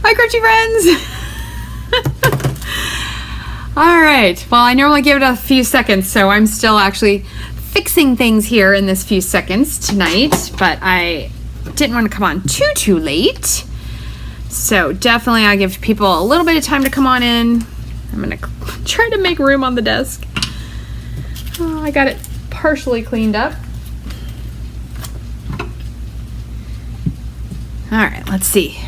Hi, Crafty friends. All right. Well, I normally give it a few seconds, so I'm still actually fixing things here in this few seconds tonight, but I didn't want to come on too late. So definitely I give people a little bit of time to come on in. I'm going to try to make room on the desk. Oh, I got it partially cleaned up. All right, let's see.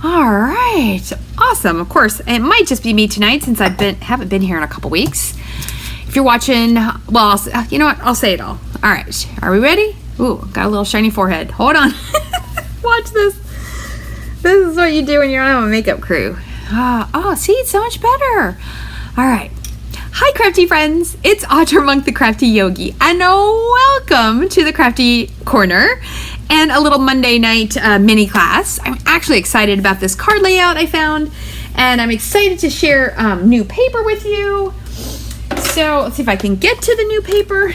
All right, awesome. Of course, it might just be me tonight since haven't been here in a couple weeks. If you're watching, well, you know what? I'll say it all. All right, are we ready? Ooh, got a little shiny forehead. Hold on. Watch this. This is what you do when you're on a makeup crew. Oh, see, it's so much better. All right. Hi, Crafty friends. It's Audra Monk, the Crafty Yogi, and welcome to the Crafty Corner and a little Monday night mini class. I'm actually excited about this card layout I found, and I'm excited to share new paper with you. So let's see if I can get to the new paper.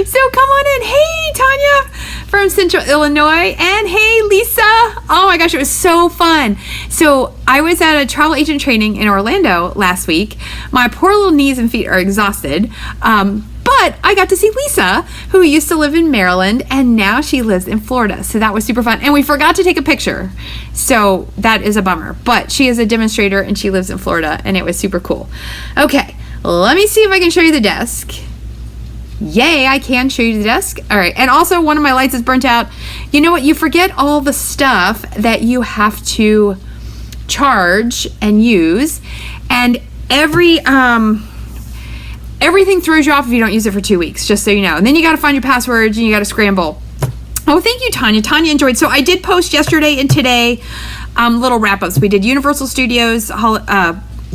So come on in. Hey, Tanya from Central Illinois, and hey, Lisa. Oh my gosh, it was so fun. So I was at a travel agent training in Orlando last week. My poor little knees and feet are exhausted. But I got to see Lisa, who used to live in Maryland, and now she lives in Florida. So that was super fun. And we forgot to take a picture. So that is a bummer. But she is a demonstrator, and she lives in Florida, and it was super cool. Okay, let me see if I can show you the desk. Yay, I can show you the desk. All right, and also one of my lights is burnt out. You know what? You forget all the stuff that you have to charge and use, and everything throws you off if you don't use it for 2 weeks, just so you know. And then you got to find your passwords and you got to scramble. Oh, thank you, Tanya. Tanya enjoyed. So I did post yesterday and today little wrap-ups. We did Universal Studios,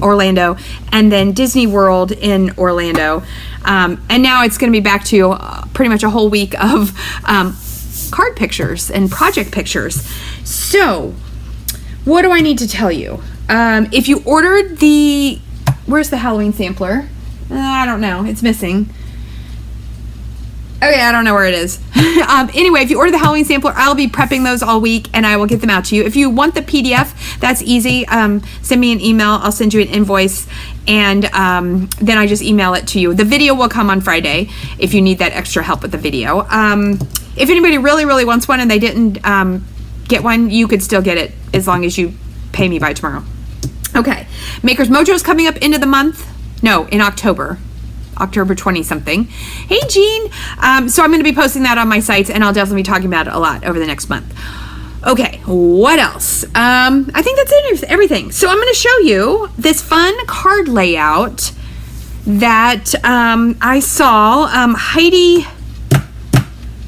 Orlando, and then Disney World in Orlando. And now it's going to be back to pretty much a whole week of card pictures and project pictures. So what do I need to tell you? If you ordered where's the Halloween sampler? I don't know. It's missing. Okay, I don't know where it is. Anyway, if you order the Halloween sampler, I'll be prepping those all week, and I will get them out to you. If you want the PDF, that's easy. Send me an email. I'll send you an invoice, and then I just email it to you. The video will come on Friday if you need that extra help with the video. If anybody really wants one and they didn't get one, you could still get it as long as you pay me by tomorrow. Okay, Maker's Mojo is coming up into the month. No, in October 20 something. Hey, Jean. So I'm going to be posting that on my sites, and I'll definitely be talking about it a lot over the next month. Okay, what else? I think that's everything. So I'm going to show you this fun card layout that I saw. Heidi,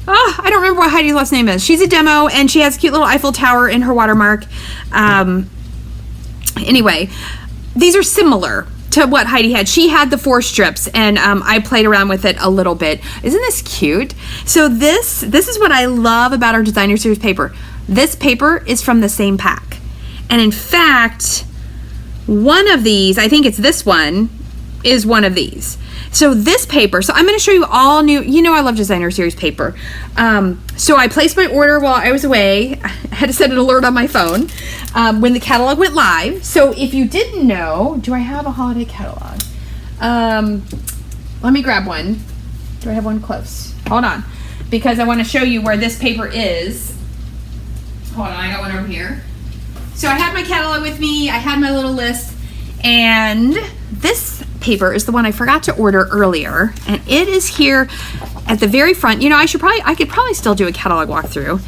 I don't remember what Heidi's last name is. She's a demo, and she has a cute little Eiffel Tower in her watermark. Anyway, these are similar to what Heidi had. She had the 4 strips, and I played around with it a little bit. Isn't this cute? So this is what I love about our designer series paper. This paper is from the same pack, and in fact, one of these, I think it's this one, is one of these. So this paper, so I'm going to show you all new, you know I love designer series paper. So I placed my order while I was away. I had to set an alert on my phone when the catalog went live. So if you didn't know, do I have a holiday catalog? Let me grab one. Do I have one close? Hold on, because I want to show you where this paper is. Hold on, I got one over here. So I had my catalog with me. I had my little list, and this paper is the one I forgot to order earlier, and it is here at the very front. You know, I could probably still do a catalog walkthrough.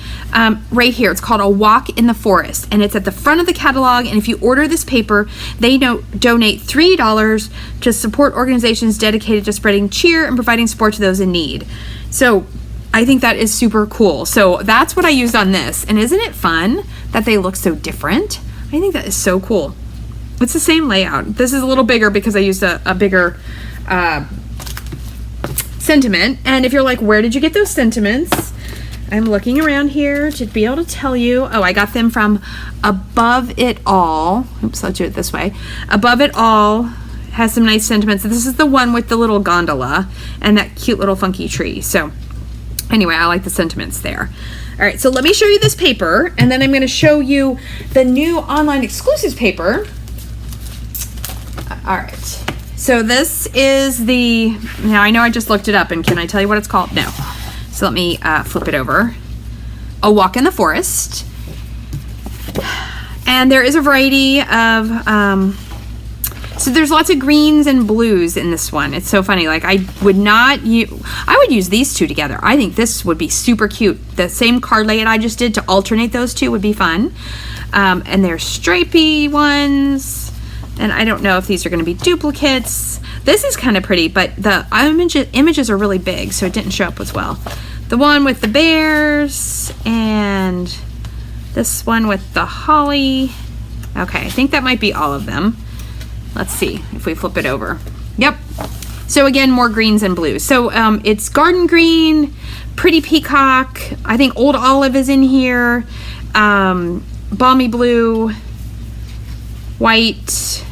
Right here, it's called A Walk in the Forest, and it's at the front of the catalog, and if you order this paper, they donate $3 to support organizations dedicated to spreading cheer and providing support to those in need. So I think that is super cool. So that's what I used on this, and isn't it fun that they look so different? I think that is so cool. It's the same layout. This is a little bigger because I used a bigger sentiment. And if you're like, where did you get those sentiments? I'm looking around here to be able to tell you. Oh, I got them from Above It All. Oops, I'll do it this way. Above It All has some nice sentiments. This is the one with the little gondola and that cute little funky tree. So anyway, I like the sentiments there. right, so let me show you this paper, and then I'm going to show you the new online exclusives paper. All right, so this is the, now I know I just looked it up, and can I tell you what it's called? No. So let me flip it over. A Walk in the Forest. And there is a variety of, so there's lots of greens and blues in this one. It's so funny. Like I would use these two together. I think this would be super cute. The same card layout I just did to alternate those two would be fun. And there's stripy ones. And I don't know if these are going to be duplicates. This is kind of pretty, but the images are really big, so it didn't show up as well. The one with the bears and this one with the holly. Okay, I think that might be all of them. Let's see if we flip it over. Yep. So again, more greens and blues. So it's garden green, pretty peacock. I think old olive is in here. Balmy blue, white.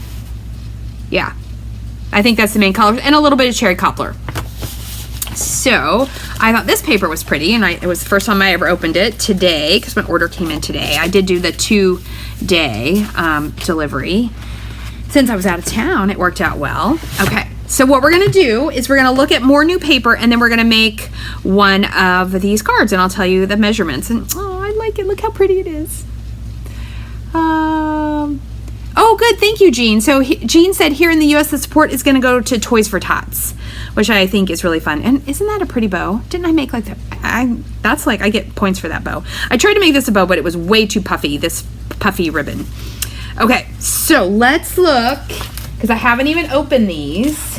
Yeah, I think that's the main colors, and a little bit of cherry poplar. So I thought this paper was pretty, and it was the first time I ever opened it today, because my order came in today. I did do the 2-day delivery. Since I was out of town, it worked out well. Okay, so what we're gonna do is we're gonna look at more new paper, and then we're gonna make one of these cards, and I'll tell you the measurements. And oh, I like it. Look how pretty it is. Oh, good. Thank you, Jean. So Jean said here in the U.S. the support is gonna go to Toys for Tots, which I think is really fun. And isn't that a pretty bow? Didn't I make like that? That's like, I get points for that bow. I tried to make this a bow, but it was way too puffy, this puffy ribbon. Okay, so let's look, because I haven't even opened these.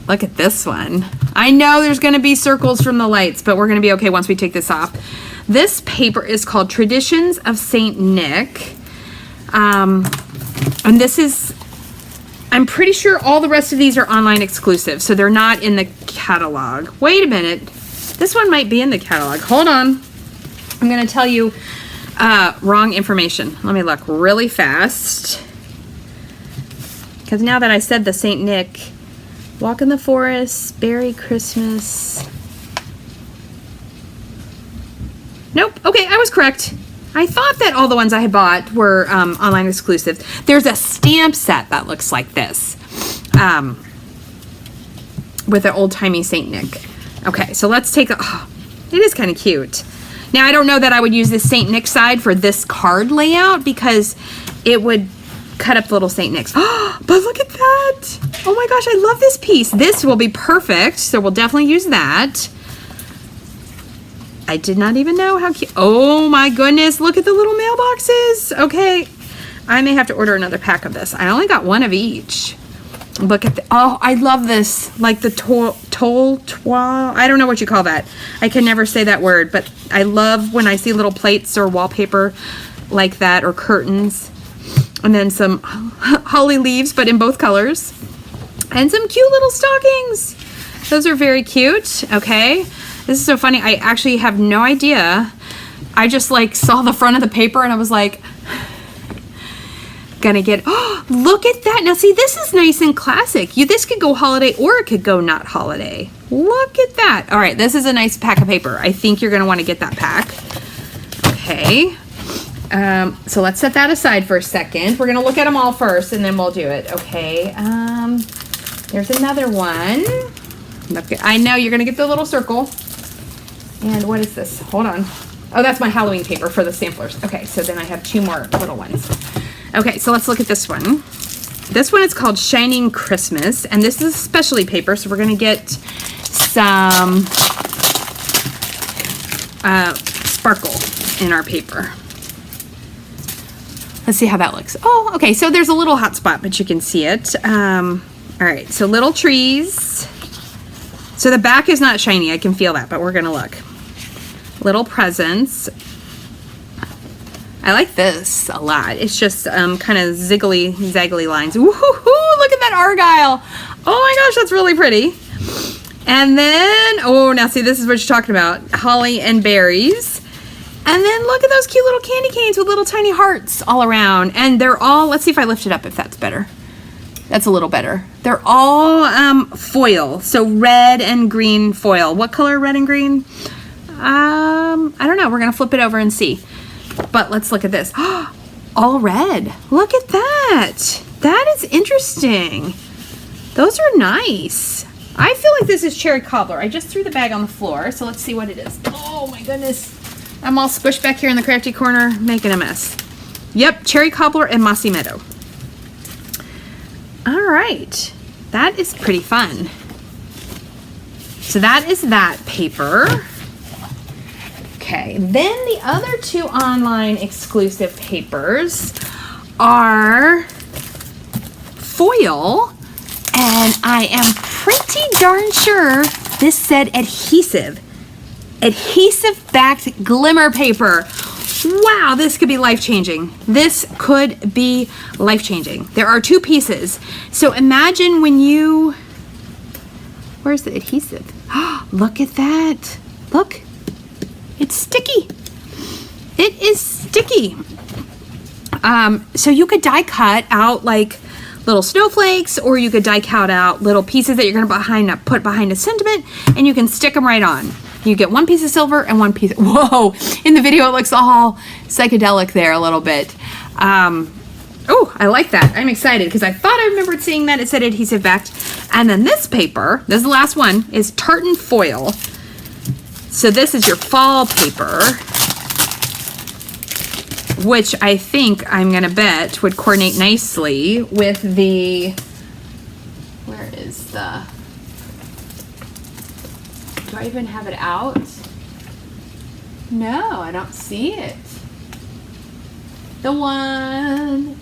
Look at this one. I know there's going to be circles from the lights, but we're going to be okay once we take this off. This paper is called Traditions of Saint Nick. And this is, I'm pretty sure all the rest of these are online exclusive, so they're not in the catalog. Wait a minute. This one might be in the catalog. Hold on. I'm going to tell you wrong information. Let me look really fast, because now that I said the Saint Nick, Walk in the Forest, Berry Christmas. Nope. Okay, I was correct. I thought that all the ones I had bought were online exclusive. There's a stamp set that looks like this, with an old-timey Saint Nick. Okay, so let's take a, oh, it is kind of cute. Now, I don't know that I would use this Saint Nick side for this card layout, because it would cut up the little Saint Nicks. Oh, but look at that. Oh my gosh, I love this piece. This will be perfect, so we'll definitely use that. I did not even know how cute. Oh my goodness, look at the little mailboxes. Okay, I may have to order another pack of this. I only got one of each. Look at the, oh, I love this, like the I don't know what you call that. I can never say that word, but I love when I see little plates or wallpaper like that, or curtains, and then some holly leaves, but in both colors, and some cute little stockings. Those are very cute. Okay, this is so funny. I actually have no idea. I just like saw the front of the paper and I was like, gonna get, oh, look at that. Now see, this is nice and classic. This could go holiday, or it could go not holiday. Look at that. All right, this is a nice pack of paper. I think you're gonna want to get that pack. Okay, so let's set that aside for a second. We're gonna look at them all first, and then we'll do it. Okay, there's another one. Okay, I know you're gonna get the little circle. And what is this? Hold on. Oh, that's my Halloween paper for the samplers. Okay, so then I have 2 more little ones. Okay, so let's look at this one. This one is called Shining Christmas, and this is a specialty paper, so we're gonna get some sparkle in our paper. Let's see how that looks. Oh, okay, so there's a little hot spot, but you can see it. All right, so little trees. So the back is not shiny, I can feel that, but we're gonna look. Little presents. I like this a lot. It's just kind of zaggly lines. Woohoo! Look at that Argyle. Oh my gosh, that's really pretty. And then, oh, now see, this is what you're talking about. Holly and berries. And then look at those cute little candy canes with little tiny hearts all around. And they're all, let's see if I lift it up if that's better. That's a little better. They're all foil. So red and green foil. What color red and green? I don't know. We're gonna flip it over and see. But let's look at this. All red. Look at that. That is interesting. Those are nice. I feel like this is cherry cobbler. I just threw the bag on the floor, so let's see what it is. Oh my goodness. I'm all squished back here in the crafty corner, making a mess. Yep, cherry cobbler and mossy meadow. All right, that is pretty fun. So that is that paper. Okay, then the other two online exclusive papers are foil, and I am pretty darn sure this said adhesive. Adhesive backed glimmer paper. Wow, this could be life-changing. This could be life-changing. There are two pieces. So imagine when you, where's the adhesive? Look at that. Look, it's sticky. It is sticky. So you could die cut out like little snowflakes, or you could die cut out little pieces that you're gonna put behind a sentiment, and you can stick them right on. You get one piece of silver and one piece, whoa, in the video it looks all psychedelic there a little bit. Oh, I like that. I'm excited because I thought I remembered seeing that it said adhesive backed. And then this paper, this is the last one, is tartan foil. So this is your fall paper, which I think I'm gonna bet would coordinate nicely with the, where is the, do I even have it out? No, I don't see it. The one,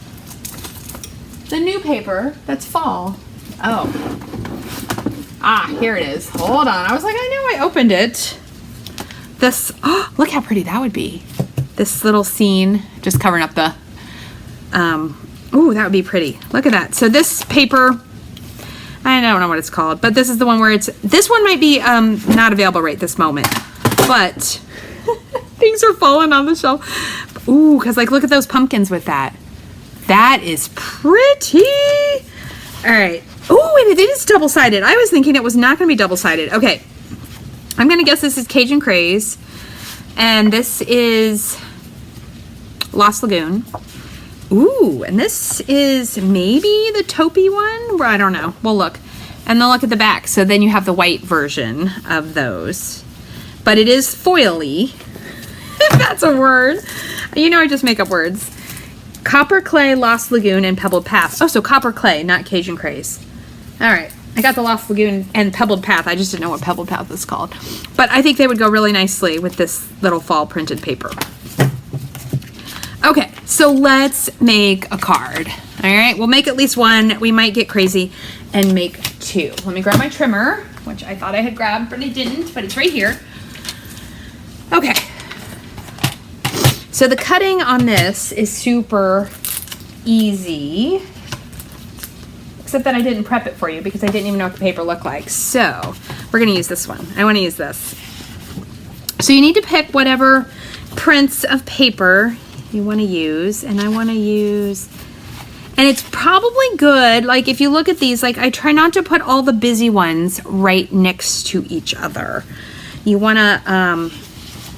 the new paper, that's fall. Oh. Ah, here it is. Hold on, I was like, I know I opened it. This, oh, look how pretty that would be. This little scene, just covering up the, ooh, that would be pretty. Look at that. So this paper, I don't know what it's called, but this is the one where it's, this one might be not available right this moment, but things are falling on the shelf. Ooh, because like, look at those pumpkins with that. That is pretty. All right. Ooh, and it is double-sided. I was thinking it was not going to be double-sided. Okay. I'm going to guess this is Cajun Craze, and this is Lost Lagoon. Ooh, and this is maybe the taupey one? Well, I don't know. We'll look. And then look at the back. So then you have the white version of those. But it is foily, if that's a word. You know I just make up words. Copper Clay, Lost Lagoon, and Pebbled Path. Oh, so Copper Clay, not Cajun Craze. All right. I got the Lost Lagoon and Pebbled Path. I just didn't know what Pebbled Path is called. But I think they would go really nicely with this little fall printed paper. Okay, so let's make a card. All right, we'll make at least one. We might get crazy and make two. Let me grab my trimmer, which I thought I had grabbed, but I didn't, but it's right here. Okay. So the cutting on this is super easy, except that I didn't prep it for you because I didn't even know what the paper looked like. So we're gonna use this one. I wanna use this. So you need to pick whatever prints of paper you want to use, and I want to use, and it's probably good, like if you look at these, like I try not to put all the busy ones right next to each other. You want to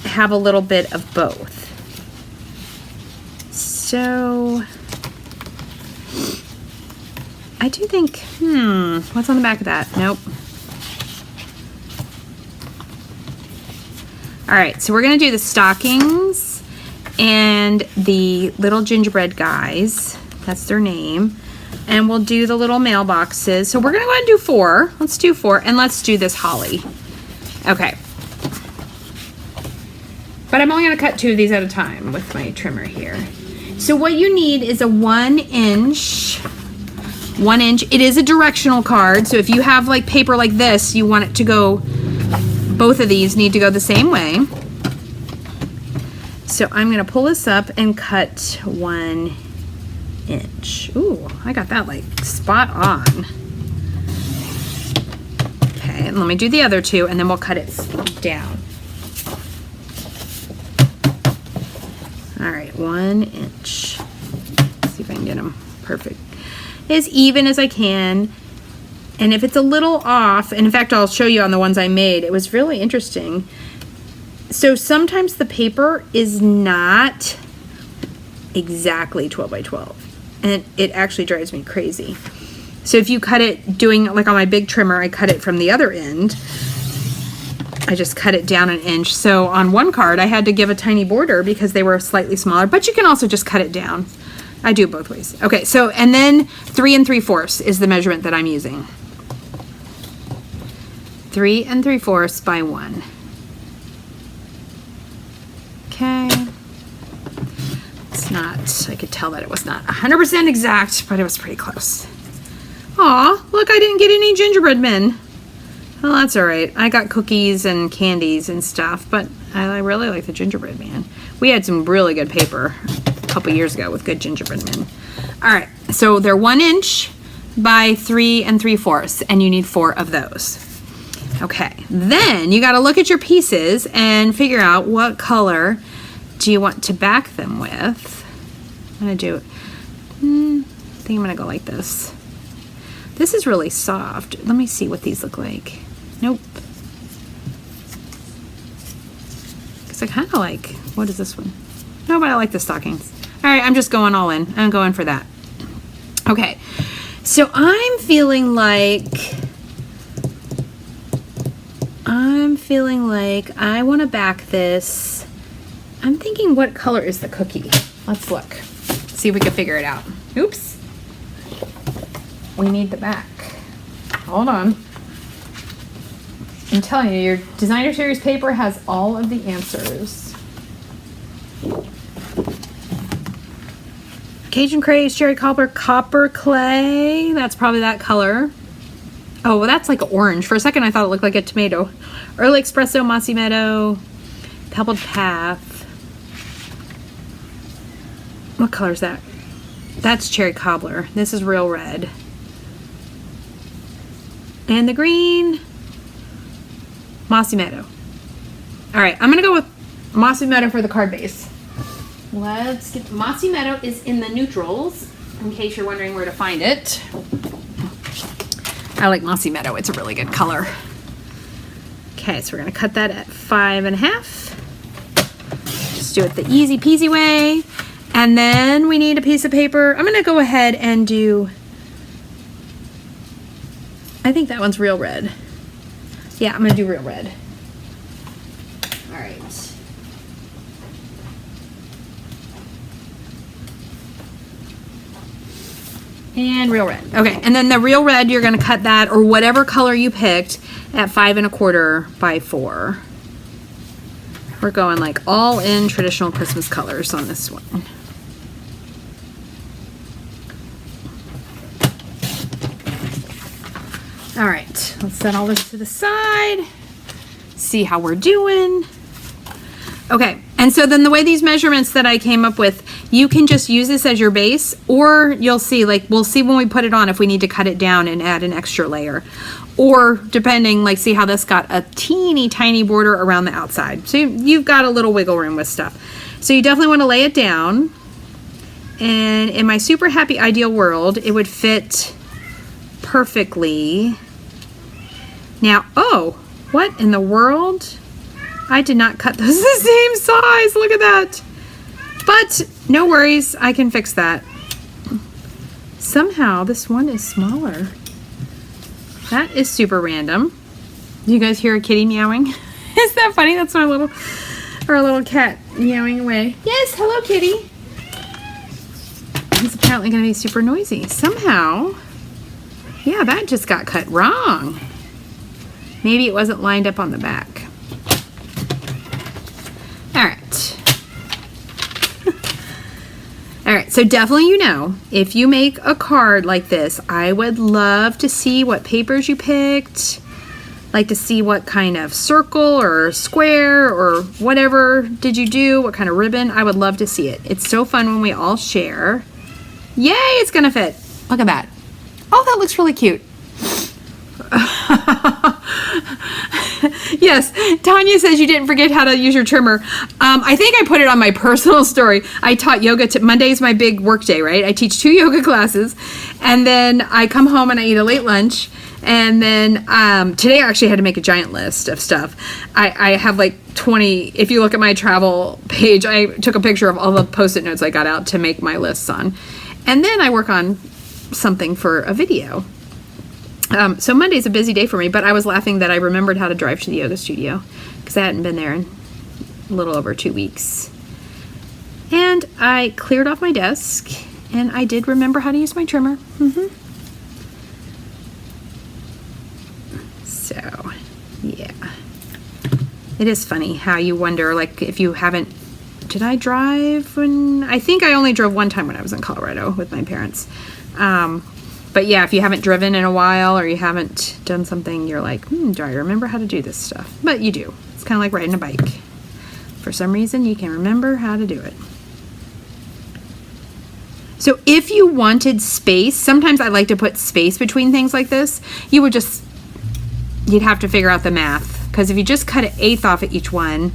have a little bit of both. So I do think, what's on the back of that? Nope. All right, so we're gonna do the stockings and the little gingerbread guys, that's their name, and we'll do the little mailboxes. So we're gonna go ahead and do 4. Let's do 4, and let's do this holly. Okay. But I'm only gonna cut 2 of these at a time with my trimmer here. So what you need is a 1 inch. It is a directional card, so if you have like paper like this, you want it to go, both of these need to go the same way. So I'm gonna pull this up and cut 1 inch. Ooh, I got that like spot on. Okay, and let me do the other 2, and then we'll cut it down. All right, 1 inch. Let's see if I can get them perfect. As even as I can. And if it's a little off, and in fact I'll show you on the ones I made, it was really interesting. So sometimes the paper is not exactly 12 by 12, and it actually drives me crazy. So if you cut it, doing like on my big trimmer, I cut it from the other end. I just cut it down 1 inch. So on one card, I had to give a tiny border because they were slightly smaller, but you can also just cut it down. I do both ways. Okay, so, and then 3 3/4 is the measurement that I'm using. 3 3/4 by 1. Okay. It's not, I could tell that it was not 100% exact, but it was pretty close. Aw, look, I didn't get any gingerbread men. Well, that's all right. I got cookies and candies and stuff, but I really like the gingerbread man. We had some really good paper a couple years ago with good gingerbread men. All right, so they're 1 inch by 3 3/4, and you need 4 of those. Okay, then you got to look at your pieces and figure out what color do you want to back them with. I'm gonna do, I think I'm gonna go like this. This is really soft. Let me see what these look like. Nope. Because I kind of like, what is this one? No, but I like the stockings. All right, I'm just going all in. I'm going for that. Okay, so I'm feeling like I want to back this. I'm thinking, what color is the cookie? Let's look. See if we can figure it out. Oops. We need the back. Hold on. I'm telling you, your designer series paper has all of the answers. Cajun craze, cherry cobbler, copper clay. That's probably that color. Oh, well, that's like orange. For a second, I thought it looked like a tomato. Early espresso, mossy meadow, pebbled path. What color is that? That's cherry cobbler. This is real red. And the green, mossy meadow. All right, I'm gonna go with mossy meadow for the card base. Let's get, mossy meadow is in the neutrals, in case you're wondering where to find it. I like mossy meadow, it's a really good color. Okay, so we're gonna cut that at 5 1/2. Just do it the easy peasy way. And then we need a piece of paper. I'm gonna go ahead and do, I think that one's real red. Yeah, I'm gonna do real red. All right. And real red. Okay, and then the real red, you're gonna cut that, or whatever color you picked, at 5 1/4 by 4. We're going like all in traditional Christmas colors on this one. All right, let's set all this to the side, see how we're doing. Okay, and so then the way these measurements that I came up with, you can just use this as your base, or you'll see, like, we'll see when we put it on if we need to cut it down and add an extra layer. Or depending, like, see how this got a teeny tiny border around the outside. So you've got a little wiggle room with stuff. So you definitely want to lay it down. And in my super happy ideal world, it would fit perfectly. Now, oh, what in the world? I did not cut those the same size. Look at that. But no worries, I can fix that. Somehow this one is smaller. That is super random. Do you guys hear a kitty meowing? Is that funny? That's our little cat meowing away. Yes, hello kitty. He's apparently gonna be super noisy. Somehow, yeah, that just got cut wrong. Maybe it wasn't lined up on the back. All right. All right, so definitely, you know, if you make a card like this, I would love to see what papers you picked, like to see what kind of circle or square or whatever did you do, what kind of ribbon. I would love to see it. It's so fun when we all share. Yay, it's gonna fit. Look at that. Oh, that looks really cute. Yes, Tanya says you didn't forget how to use your trimmer. I think I put it on my personal story. I taught yoga. Monday is my big work day, right? I teach 2 yoga classes, and then I come home and I eat a late lunch, And then today I actually had to make a giant list of stuff. I have like 20. If you look at my travel page, I took a picture of all the Post-it notes I got out to make my lists on. And then I work on something for a video. So Monday's a busy day for me, but I was laughing that I remembered how to drive to the yoga studio because I hadn't been there in a little over 2 weeks. And I cleared off my desk, and I did remember how to use my trimmer. So, yeah. It is funny how you wonder, like, if you haven't... Did I drive when... I think I only drove one time when I was in Colorado with my parents. But yeah, if you haven't driven in a while or you haven't done something, you're like, do I remember how to do this stuff? But you do. It's kind of like riding a bike. For some reason, you can remember how to do it. So if you wanted space, sometimes I like to put space between things like this. You'd have to figure out the math. Because if you just cut 1/8 off at each one,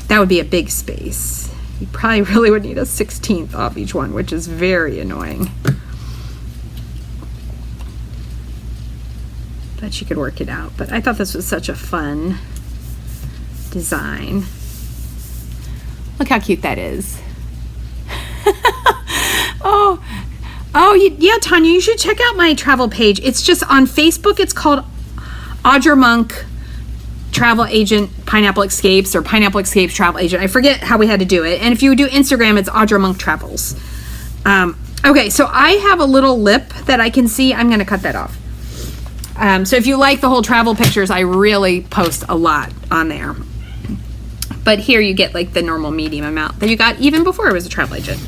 that would be a big space. You probably really would need a 16th off each one, which is very annoying. But you could work it out. But I thought this was such a fun design. Look how cute that is. Yeah, Tanya, you should check out my travel page. It's just on Facebook. It's called Audra Monk Travel Agent Pineapple Escapes, or Pineapple Escapes Travel Agent. I forget how we had to do it. And if you do Instagram, it's Audra Monk Travels. Okay, so I have a little lip that I can see. I'm going to cut that off. So if you like the whole travel pictures, I really post a lot on there. But here you get like the normal medium amount that you got even before I was a travel agent.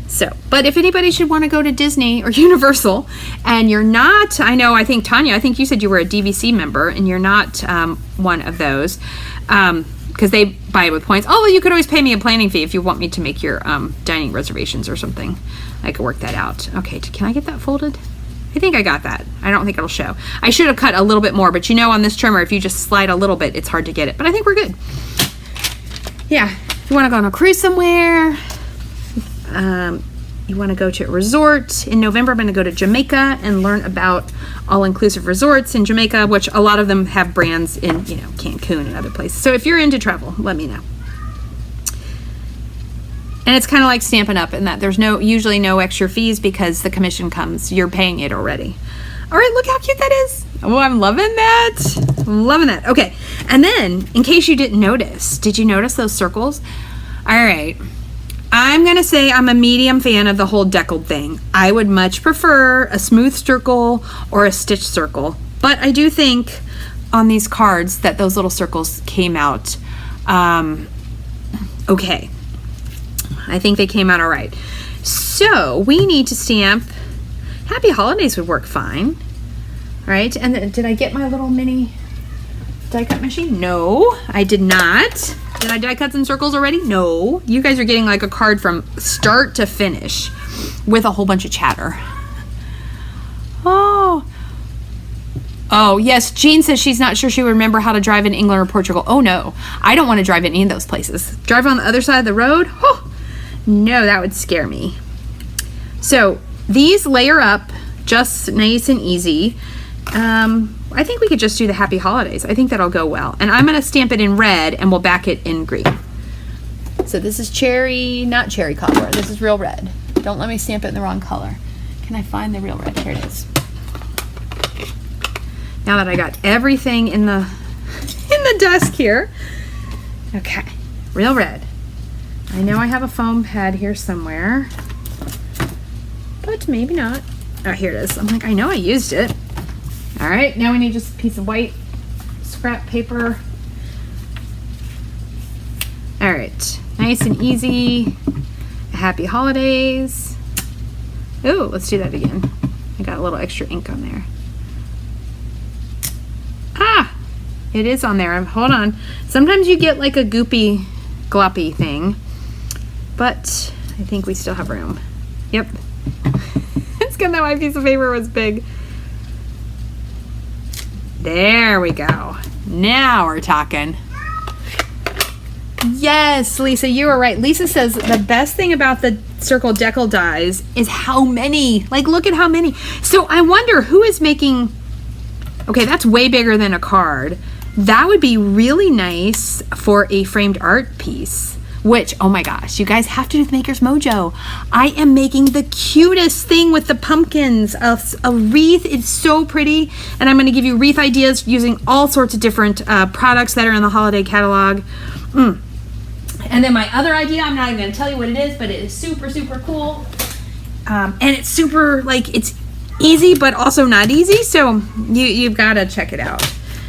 So, but if anybody should want to go to Disney or Universal and you're not, I think Tanya, I think you said you were a DVC member and you're not one of those, because they buy it with points. Oh, well, you could always pay me a planning fee if you want me to make your dining reservations or something. I could work that out. Okay, can I get that folded? I think I got that. I don't think it'll show. I should have cut a little bit more, but on this trimmer, if you just slide a little bit, it's hard to get it. But I think we're good. Yeah, if you want to go on a cruise somewhere, you want to go to a resort. In November, I'm going to go to Jamaica and learn about all-inclusive resorts in Jamaica, which a lot of them have brands in, Cancun and other places. So if you're into travel, let me know. And it's kind of like Stampin' Up! In that there's usually no extra fees because the commission comes. You're paying it already. All right, look how cute that is. Oh, I'm loving that. I'm loving that. Okay, and then in case you didn't notice, did you notice those circles? All right, I'm going to say I'm a medium fan of the whole deckled thing. I would much prefer a smooth circle or a stitched circle. But I do think on these cards that those little circles came out okay. I think they came out all right. So we need to stamp. Happy Holidays would work fine. All right, and then, did I get my little mini die cut machine? No, I did not. Did I die cut some circles already? No. You guys are getting like a card from start to finish with a whole bunch of chatter. Oh, yes, Jean says she's not sure she would remember how to drive in England or Portugal. Oh, no. I don't want to drive in any of those places. Drive on the other side of the road? Oh, no, that would scare me. So these layer up just nice and easy. I think we could just do the Happy Holidays. I think that'll go well. And I'm going to stamp it in red and we'll back it in green. So this is cherry, not cherry color. This is real red. Don't let me stamp it in the wrong color. Can I find the real red? Here it is. Now that I got everything in the desk here. Okay, real red. I know I have a foam pad here somewhere, but maybe not. Oh, here it is. I'm like, I know I used it. All right, now we need just a piece of white scrap paper. All right, nice and easy. Happy Holidays. Oh, let's do that again. I got a little extra ink on there. Ah, it is on there. Hold on. Sometimes you get like a goopy, gloppy thing, but I think we still have room. Yep. It's good that my piece of paper was big. There we go. Now we're talking. Yes, Lisa, you are right. Lisa says the best thing about the circle decal dies is how many. Like, look at how many. So I wonder who is making... Okay, that's way bigger than a card. That would be really nice for a framed art piece. Which, oh my gosh, you guys have to do with Maker's Mojo. I am making the cutest thing with the pumpkins. A wreath. It's so pretty. And I'm going to give you wreath ideas using all sorts of different products that are in the holiday catalog. And then my other idea, I'm not even going to tell you what it is, but it is super, super cool. And it's super, like, it's easy, but also not easy. So you've got to check it out.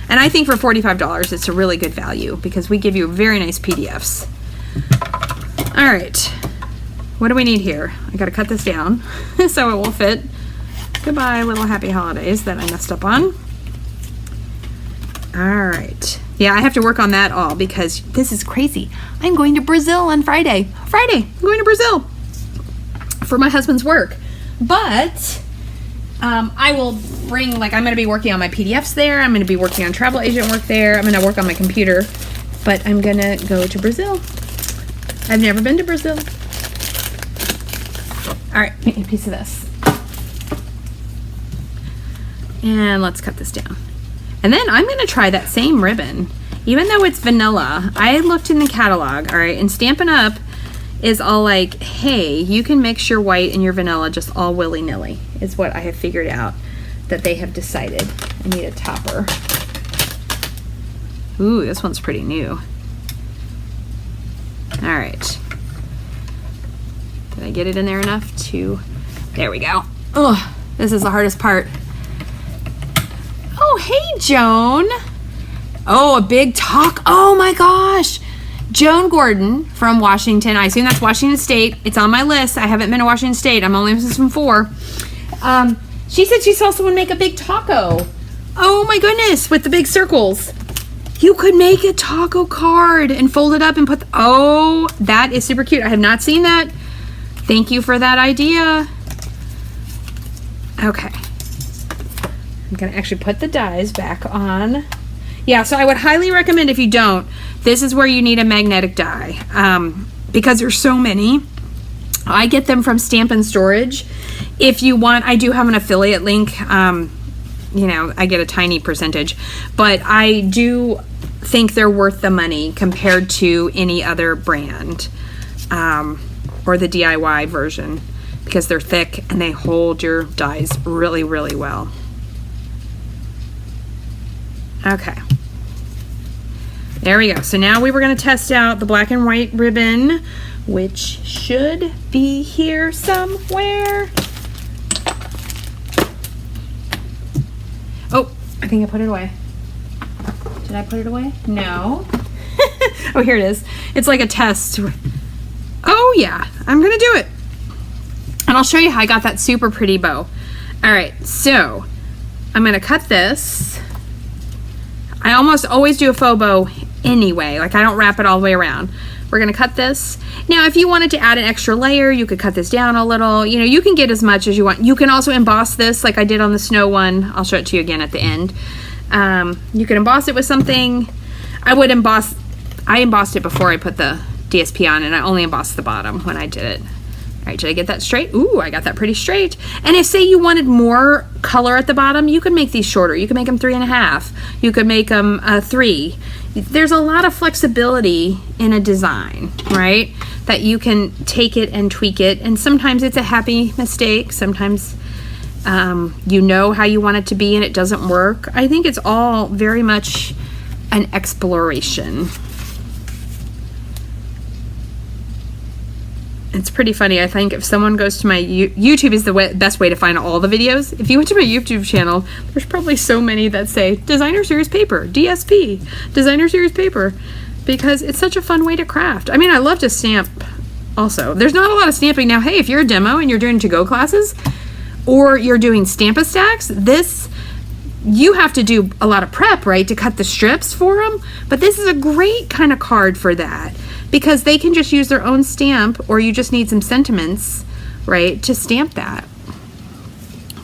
And I think for $45, it's a really good value because we give you very nice PDFs. All right, what do we need here? I got to cut this down so it will fit. Goodbye, little happy holidays that I messed up on. All right. Yeah, I have to work on that all because this is crazy. I'm going to Brazil on Friday. I'm going to Brazil for my husband's work. But I will bring, like, I'm going to be working on my PDFs there. I'm going to be working on travel agent work there. I'm going to work on my computer. But I'm going to go to Brazil. I've never been to Brazil. All right, make me a piece of this. And let's cut this down. And then I'm going to try that same ribbon. Even though it's vanilla, I looked in the catalog, all right, and Stampin' Up! Is all like, hey, you can mix your white and your vanilla just all willy-nilly, is what I have figured out that they have decided. I need a topper. Ooh, this one's pretty new. All right. Did I get it in there enough to... There we go. Oh, this is the hardest part. Oh, hey, Joan. Oh, a big talk. Oh, my gosh. Joan Gordon from Washington. I assume that's Washington State. It's on my list. I haven't been to Washington State. I'm only from 4. She said she saw someone make a big taco. Oh, my goodness, with the big circles. You could make a taco card and fold it up and put... Oh, that is super cute. I have not seen that. Thank you for that idea. Okay. I'm going to actually put the dies back on. Yeah, so I would highly recommend if you don't, this is where you need a magnetic die because there's so many. I get them from Stampin' Storage. If you want, I do have an affiliate link. You know, I get a tiny percentage, but I do think they're worth the money compared to any other brand or the DIY version because they're thick and they hold your dies really, really well. Okay. There we go. So now we were going to test out the black and white ribbon, which should be here somewhere. Oh, I think I put it away. Did I put it away? No. Oh, here it is. It's like a test. Oh, yeah. I'm going to do it. And I'll show you how I got that super pretty bow. All right. So I'm going to cut this. I almost always do a faux bow anyway. Like I don't wrap it all the way around. We're going to cut this. Now, if you wanted to add an extra layer, you could cut this down a little. You know, you can get as much as you want. You can also emboss this like I did on the snow one. I'll show it to you again at the end. You can emboss it with something. I embossed it before I put the DSP on, and I only embossed the bottom when I did it. All right, did I get that straight? Ooh, I got that pretty straight. And if, say, you wanted more color at the bottom, you could make these shorter. You could make them 3.5. You could make them 3. There's a lot of flexibility in a design, right? That you can take it and tweak it. And sometimes it's a happy mistake. Sometimes you know how you want it to be and it doesn't work. I think it's all very much an exploration. It's pretty funny. I think if someone goes to my YouTube is the best way to find all the videos. If you went to my YouTube channel, there's probably so many that say Designer Series Paper, DSP, Designer Series Paper, because it's such a fun way to craft. I mean, I love to stamp also. There's not a lot of stamping now. Hey, if you're a demo and you're doing to-go classes or you're doing Stamp-A-Stacks, you have to do a lot of prep, right, to cut the strips for them. But this is a great kind of card for that, because they can just use their own stamp, or you just need some sentiments, right, to stamp that.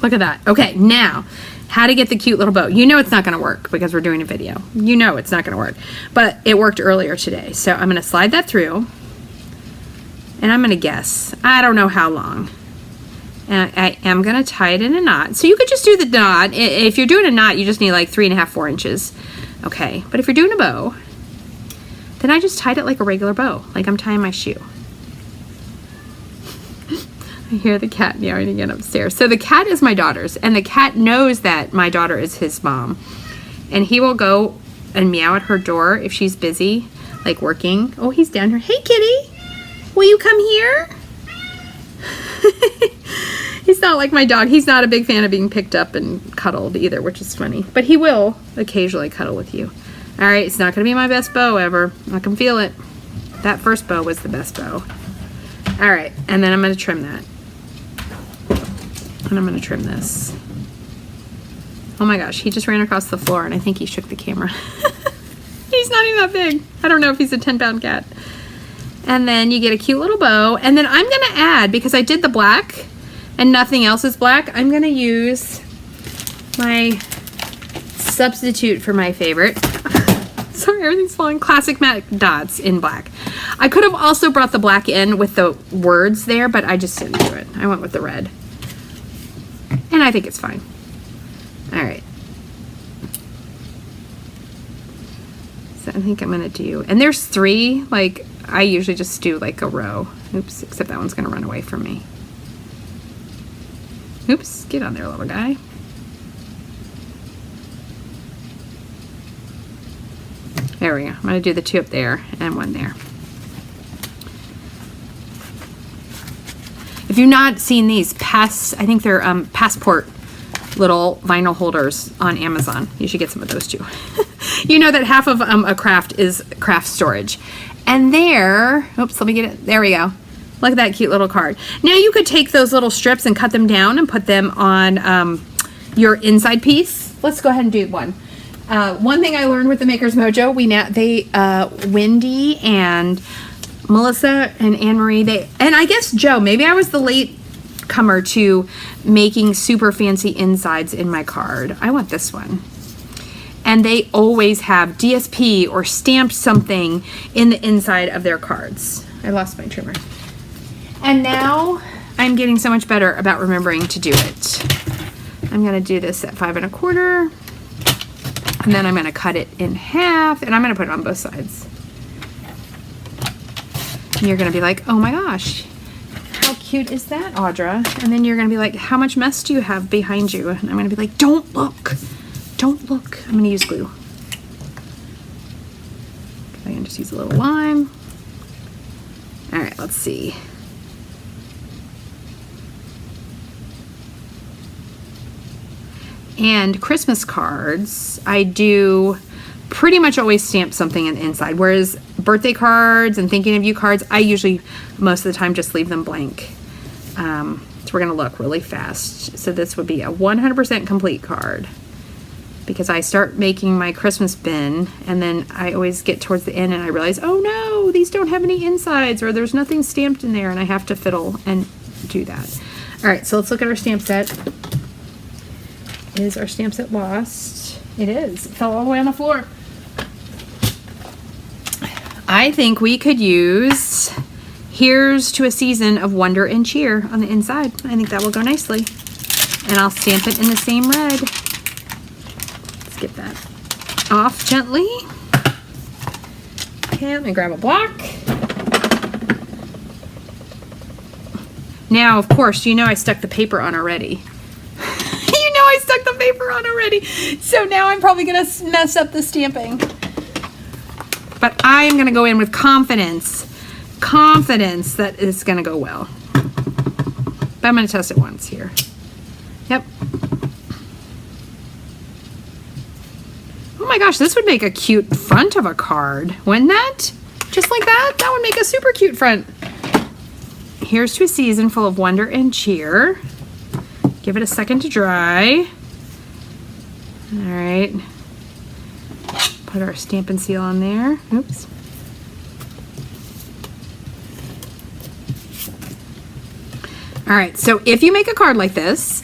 Look at that. Okay, now, how to get the cute little bow. You know it's not going to work because we're doing a video. You know it's not going to work. But it worked earlier today. So I'm going to slide that through. And I'm going to guess. I don't know how long. And I am going to tie it in a knot. So you could just do the knot. If you're doing a knot, you just need like 3.5, 4 inches. Okay. But if you're doing a bow, then I just tied it like a regular bow. Like I'm tying my shoe. I hear the cat meowing again upstairs. So the cat is my daughter's, and the cat knows that my daughter is his mom. And he will go and meow at her door if she's busy, like working. Oh, he's down here. Hey, kitty, will you come here? He's not like my dog. He's not a big fan of being picked up and cuddled either, which is funny. But he will occasionally cuddle with you. All right, it's not going to be my best bow ever. I can feel it. That first bow was the best bow. All right, and then I'm going to trim that. And I'm going to trim this. Oh my gosh, he just ran across the floor and I think he shook the camera. He's not even that big. I don't know if he's a 10-pound cat. And then you get a cute little bow. And then I'm going to add, because I did the black and nothing else is black, I'm going to use my substitute for my favorite. Sorry, everything's falling. Classic matte dots in black. I could have also brought the black in with the words there, but I just didn't do it. I went with the red. And I think it's fine. All right. So I think I'm going to do, and there's 3, like I usually just do like a row. Oops, except that one's going to run away from me. Oops, get on there, little guy. There we go. I'm going to do the 2 up there and 1 there. If you've not seen these, I think they're passport little vinyl holders on Amazon. You should get some of those too. You know that half of a craft is craft storage. And there, oops, let me get it. There we go. Look at that cute little card. Now you could take those little strips and cut them down and put them on your inside piece. Let's go ahead and do one. One thing I learned with the Maker's Mojo, Wendy and Melissa and Anne Marie, and I guess Joe, maybe I was the late comer to making super fancy insides in my card. I want this one. And they always have DSP or stamped something in the inside of their cards. I lost my trimmer. And now I'm getting so much better about remembering to do it. I'm going to do this at 5 1/4. And then I'm going to cut it in half and I'm going to put it on both sides. And you're going to be like, oh my gosh, how cute is that, Audra? And then you're going to be like, how much mess do you have behind you? And I'm going to be like, don't look. Don't look. I'm going to use glue. I can just use a little lime. All right, let's see. And Christmas cards, I do pretty much always stamp something in the inside, whereas birthday cards and thinking of you cards, I usually most of the time just leave them blank. So we're going to look really fast. So this would be a 100% complete card, because I start making my Christmas bin and then I always get towards the end and I realize, oh no, these don't have any insides, or there's nothing stamped in there, and I have to fiddle and do that. All right, so let's look at our stamp set. Is our stamp set lost? It is. It fell all the way on the floor. I think we could use Here's to a Season of Wonder and Cheer on the inside. I think that will go nicely. And I'll stamp it in the same red. Let's get that off gently. Okay, let me grab a block. Now, of course, you know I stuck the paper on already. I stuck the paper on already. So now I'm probably going to mess up the stamping. But I am going to go in with confidence. Confidence that it's going to go well. But I'm going to test it once here. Yep. Oh my gosh, this would make a cute front of a card, wouldn't that? Just like that? That would make a super cute front. Here's to a season full of wonder and cheer. Give it a second to dry. All right. Put our Stampin' Seal on there. Oops. All right, so if you make a card like this,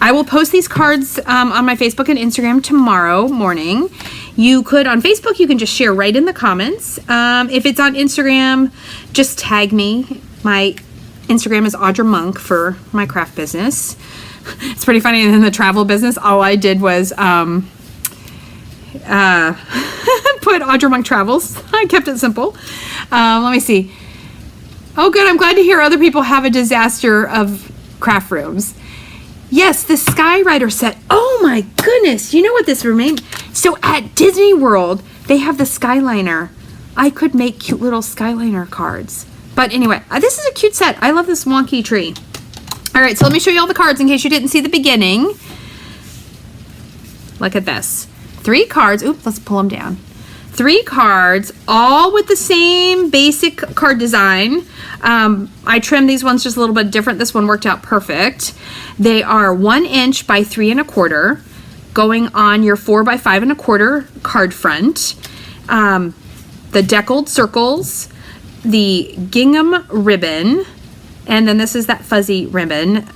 I will post these cards on my Facebook and Instagram tomorrow morning. You could, on Facebook, you can just share right in the comments. If it's on Instagram, just tag me. My Instagram is Audra Monk for my craft business. It's pretty funny. In the travel business, all I did was put Audra Monk Travels. I kept it simple. Let me see. Oh, good. I'm glad to hear other people have a disaster of craft rooms. Yes, the Skywriter set. Oh my goodness. You know what this remained? So at Disney World, they have the Skyliner. I could make cute little Skyliner cards. But anyway, this is a cute set. I love this wonky tree. All right, so let me show you all the cards in case you didn't see the beginning. Look at this. 3 cards. Oops, let's pull them down. 3 cards, all with the same basic card design. I trimmed these ones just a little bit different. This one worked out perfect. They are 1 inch by 3 1/4, going on your 4 by 5 1/4 card front. The deckled circles, the gingham ribbon, and then this is that fuzzy ribbon.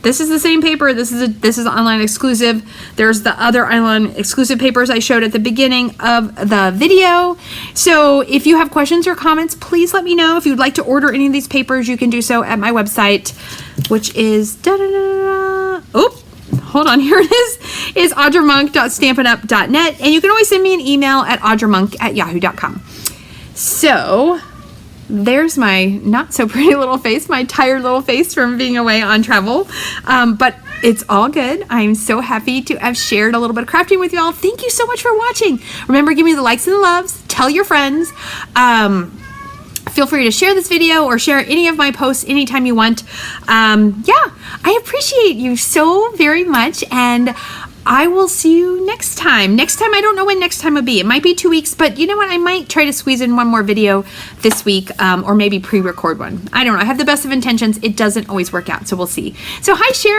This is the same paper. This is online exclusive. There's the other online exclusive papers I showed at the beginning of the video. So if you have questions or comments, please let me know. If you'd like to order any of these papers, you can do so at my website, which is hold on, here it is audramonk.stampin'up.net, and you can always send me an email at audramonk@yahoo.com. So there's my not so pretty little face, my tired little face from being away on travel. But it's all good. I'm so happy to have shared a little bit of crafting with you all. Thank you so much for watching. Remember, give me the likes and the loves. Tell your friends. Feel free to share this video or share any of my posts anytime you want. Yeah, I appreciate you so very much, and I will see you next time. Next time, I don't know when next time will be. It might be 2 weeks, but you know what? I might try to squeeze in one more video this week, or maybe pre-record one. I don't know. I have the best of intentions. It doesn't always work out, so we'll see. So hi, Sharon.